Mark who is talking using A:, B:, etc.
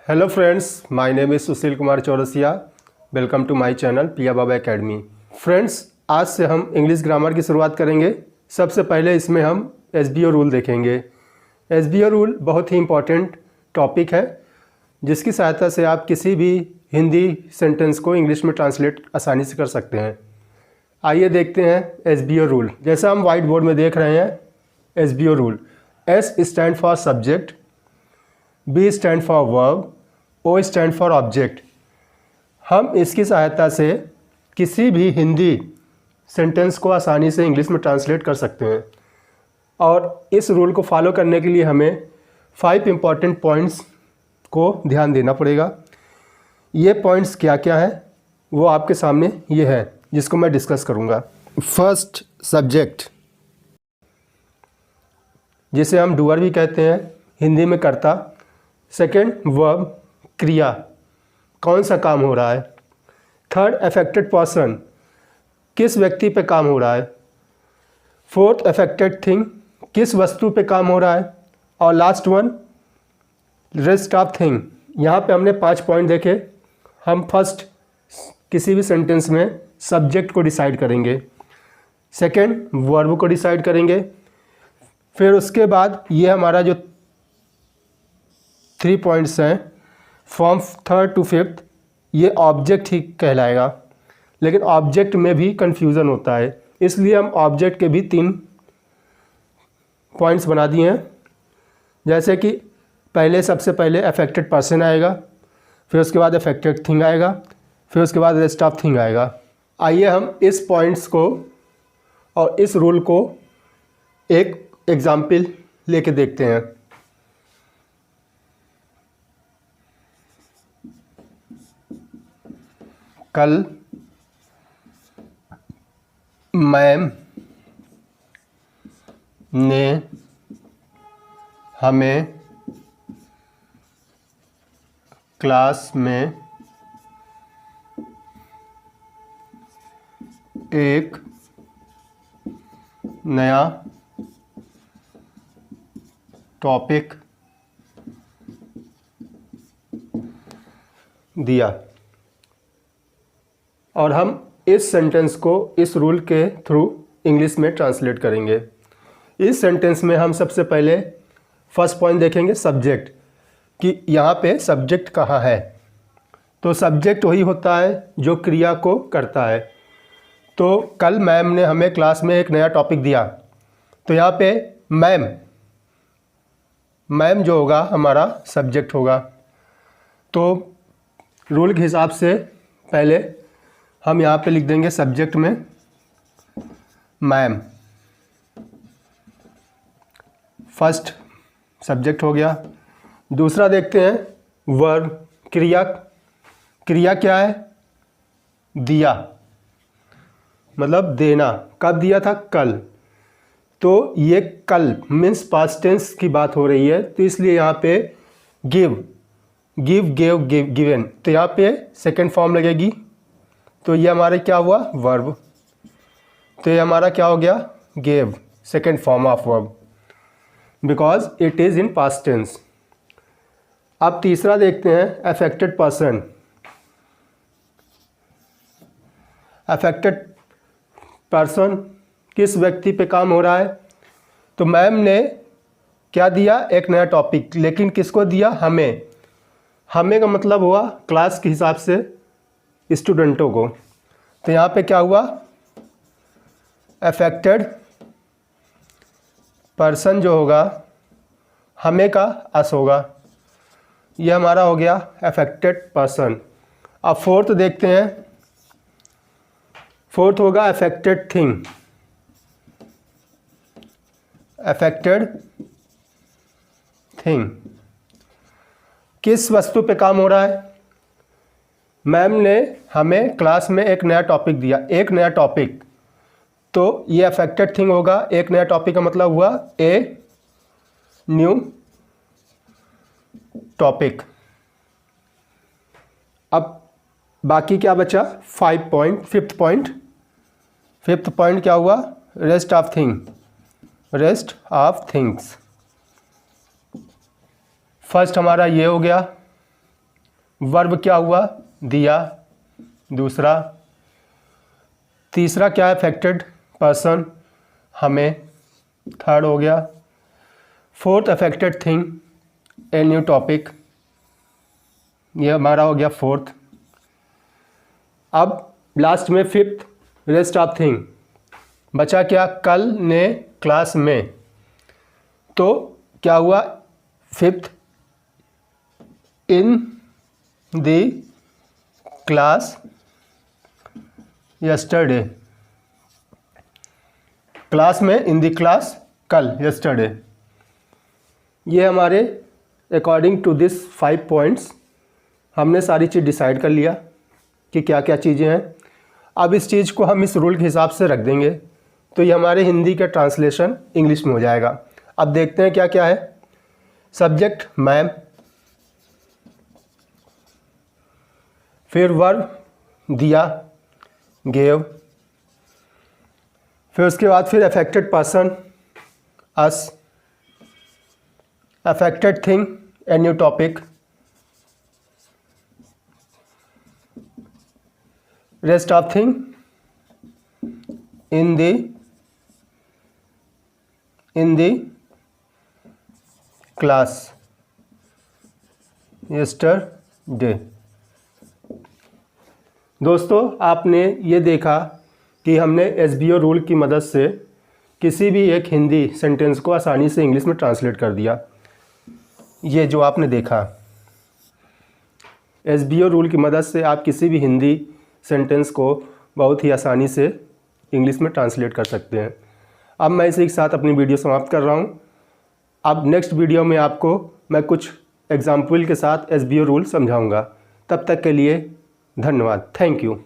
A: Hello friends, my name is Sushil Kumar Chaurasia. Welcome to my channel Piya Baba academy. Friends, आज से हम English grammar की शुरुआत करेंगे। सबसे पहले इसमें हम एसबीओ रूल देखेंगे। एसबीओ रूल बहुत ही इम्पॉर्टेंट टॉपिक है, जिसकी सहायता से आप किसी भी हिंदी सेंटेंस को इंग्लिश में ट्रांसलेट आसानी से कर सकते हैं। आइए देखते हैं एसबीओ रूल। जैसा हम वाइट बोर्ड में देख रहे हैं, SBO rule. S stand for subject, B stand for verb, O stand for object. हम इसकी सहायता से किसी भी हिंदी सेंटेंस को आसानी से इंग्लिश में ट्रांसलेट कर सकते हैं। और इस रूल को फॉलो करने के लिए हमें 5 इम्पॉर्टेंट पॉइंट्स को ध्यान देना पड़ेगा। ये पॉइंट्स क्या क्या है वो आपके सामने ये है, जिसको मैं डिस्कस करूँगा। फर्स्ट, सब्जेक्ट, जिसे हम डूअर भी कहते हैं, हिंदी में कर्ता। सेकेंड, वर्ब, क्रिया, कौन सा काम हो रहा है। थर्ड, अफेक्टेड पर्सन, किस व्यक्ति पे काम हो रहा है। फोर्थ, अफेक्टेड थिंग, किस वस्तु पे काम हो रहा है। और last one, rest of thing. यहाँ पे हमने 5 पॉइंट देखे। हम फर्स्ट किसी भी सेंटेंस में सब्जेक्ट को डिसाइड करेंगे, सेकेंड वर्ब को डिसाइड करेंगे, फिर उसके बाद ये हमारा जो 3 पॉइंट्स हैं फ्रॉम थर्ड टू फिफ्थ, ये ऑब्जेक्ट ही कहलाएगा। लेकिन ऑब्जेक्ट में भी कन्फ्यूज़न होता है, इसलिए हम ऑब्जेक्ट के भी 3 पॉइंट्स बना दिए हैं। जैसे कि सबसे पहले अफेक्टेड पर्सन आएगा, फिर उसके बाद अफेक्टेड थिंग आएगा, फिर उसके बाद रेस्ट ऑफ थिंग आएगा। आइए हम इस पॉइंट्स को और इस रूल को एक एग्जाम्पल लेके देखते हैं। कल मैम ने हमें क्लास में एक नया टॉपिक दिया। और हम इस सेंटेंस को इस रूल के थ्रू इंग्लिश में ट्रांसलेट करेंगे। इस सेंटेंस में हम सबसे पहले फर्स्ट पॉइंट देखेंगे, सब्जेक्ट, कि यहाँ पे सब्जेक्ट कहाँ है। तो सब्जेक्ट वही होता है जो क्रिया को करता है। तो कल मैम ने हमें क्लास में एक नया टॉपिक दिया, तो यहाँ पे मैम जो होगा हमारा सब्जेक्ट होगा। तो रूल के हिसाब से पहले हम यहाँ पे लिख देंगे सब्जेक्ट में मैम। फर्स्ट सब्जेक्ट हो गया। दूसरा देखते हैं वर्ब, क्रिया। क्रिया क्या है? दिया, मतलब देना। कब दिया था? कल। तो ये कल मीन्स पास्ट टेंस की बात हो रही है, तो इसलिए यहाँ पे गिव, गेव, गिवन, तो यहाँ पे सेकेंड फॉर्म लगेगी। तो ये हमारा क्या हुआ? वर्ब। तो ये हमारा क्या हो गया? Gave, second form of verb, because it is in past tense. अब तीसरा देखते हैं अफेक्टेड पर्सन। अफेक्टेड पर्सन, किस व्यक्ति पे काम हो रहा है। तो मैम ने क्या दिया? एक नया टॉपिक, लेकिन किसको दिया? हमें। हमें का मतलब हुआ क्लास के हिसाब से स्टूडेंटों को। तो यहाँ पे क्या हुआ? अफेक्टेड पर्सन जो होगा हमें का अस होगा। ये हमारा हो गया अफेक्टेड पर्सन। अब फोर्थ देखते हैं। फोर्थ होगा अफेक्टेड थिंग। अफेक्टेड थिंग, किस वस्तु पे काम हो रहा है। मैम ने हमें क्लास में एक नया टॉपिक दिया, एक नया टॉपिक, तो ये अफेक्टेड थिंग होगा। एक नया टॉपिक का मतलब हुआ ए न्यू टॉपिक। अब बाकी क्या बचा? 5 पॉइंट। फिफ्थ पॉइंट क्या हुआ? Rest of thing, rest of things. First हमारा ये हो गया, वर्ब क्या हुआ, दिया। दूसरा, तीसरा क्या है, अफेक्टेड पर्सन, हमें। थर्ड हो गया। Fourth, affected thing, a new topic, ये हमारा हो गया फोर्थ। अब लास्ट में फिफ्थ, रेस्ट ऑफ थिंग, बचा क्या, कल ने क्लास में। तो क्या हुआ, fifth, in the class yesterday, class में, इन द क्लास कल, यस्टरडे। ये हमारे अकॉर्डिंग टू दिस 5 पॉइंट्स हमने सारी चीज़ डिसाइड कर लिया कि क्या क्या चीज़ें हैं। अब इस चीज़ को हम इस रूल के हिसाब से रख देंगे तो ये हमारे हिंदी का ट्रांसलेशन इंग्लिश में हो जाएगा। अब देखते हैं क्या क्या है। सब्जेक्ट मैम, फिर वर्ब दिया, गेव, फिर उसके बाद फिर affected person us, affected thing a new topic, rest of thing in the class yesterday. दोस्तों, आपने ये देखा कि हमने एसबीओ रूल की मदद से किसी भी एक हिंदी सेंटेंस को आसानी से इंग्लिश में ट्रांसलेट कर दिया। ये जो आपने देखा, एसबीओ रूल की मदद से आप किसी भी हिंदी सेंटेंस को बहुत ही आसानी से इंग्लिश में ट्रांसलेट कर सकते हैं। अब मैं इसी के साथ अपनी वीडियो समाप्त कर रहा हूँ। अब नेक्स्ट वीडियो में आपको मैं कुछ एग्जाम्पल के साथ एसबीओ रूल समझाऊंगा। तब तक के लिए धन्यवाद। Thank you.